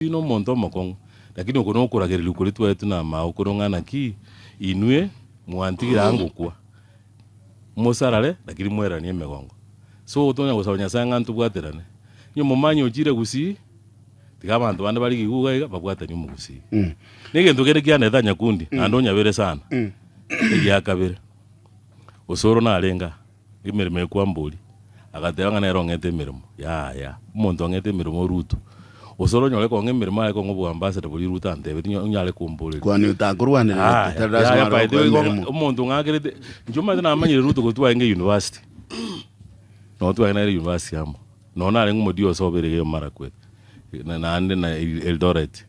ino monto mokong lakini ukono kuragera lukuri twetu na ma ukorongana ki inwe mwantigira angukwa musarale lakini mwera ni megongo so utonya gusabanya sanga ntubwaterane nyo mumanyo ujire gusi tiga abantu bande bari giguga babwatani mu gusi nigento gere kiane thanya kundi andonya bere sana ya kabere usoro na alenga imirime kwa mbuli agateranga na rongete mirimo ya umuntu ngete mirimo ruto usoro nyole ko ngemirimo ariko ngo ambassador buri ruta ndebe nyale kumbuli kwani utakurwanira umuntu ngagere njuma na amanyire ruto gutwa nge university no twa na university amo no na lengo modio soberege mara kwe na ande na Eldoret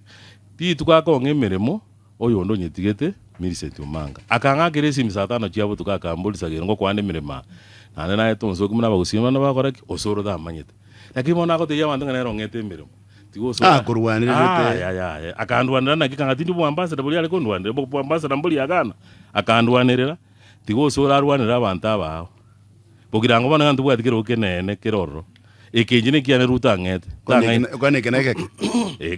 ti tukako ngemirimo oyo ndo nyetigete miriseti umanga akangagere simisatano cyabo tukakambulisa ngo kwande mirima nane naye tonso kumuna bagusima nabakora osoro da manyete lakini mona ko teya wantu ngana rongete mirimo kurwanira ya akandwanira nakikanga tindi bu ambassador buli aliko ndwanira bu ambassador mbuli agana akandwanirira tigo osoro arwanira abantu abao bogirango bana ngantu bwatikira ukenene kiroro ekenjine kiane ruta ngete kwane keneke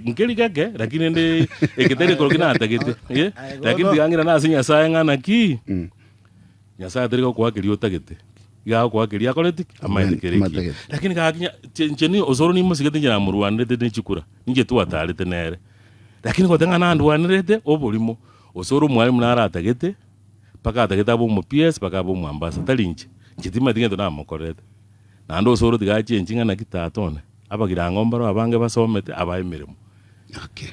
nkeli kake lakini ndi ekiteri korokina atagete lakini bigangira na asinya sayanga ki nyasa ateriko kwa kilio tagete ya kwa kilia koleti amaye kereki lakini kakinya cheni osoro ni musigete njana mu Rwanda tete chikura nje tu atale tenere lakini ko tanga nandu wanirete obolimo osoro mwalimu nara atagete paka atagete abo mu PS paka abo mu ambassador talinje njitima dinge na mukorete nando osoro tigachi enchinga na kitatone abagira ngombaro abange basomete abayimirimo okay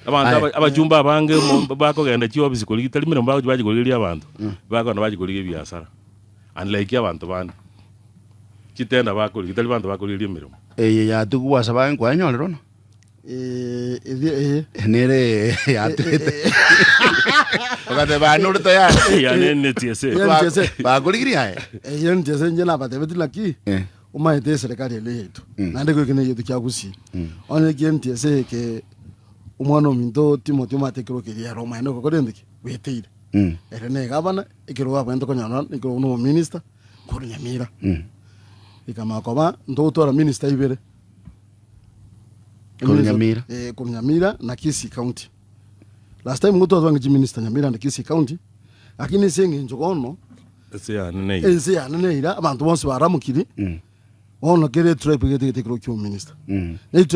abantu abajumba abange bako genda chiwa bisikoli talimira mbako baje kolili abantu bako na baje kolili biasara unlike abantu bandi kitenda bako kitali abantu bako lili mirimo ya tukuwa sabange kwa nyolero no nere ya tete okate banurto ya nene tiese bakuligiria yen tiese njena batebeti laki umaite serikali ile yetu nande ko kine yetu kyagusi one tiese ke umwana minto Timothy matekero ke ya Roma ino ko ndiki weteire erene gabana ikiro abento konyana ikiro no minister ko Nyamira ikama koba ndotora minister ibere ko Nyamira na Kisii County last time ngoto wangi minister Nyamira na Kisii County lakini senge njogono ese ya nene ira abantu bonse baramukiri ono kere tribe gete kiro minister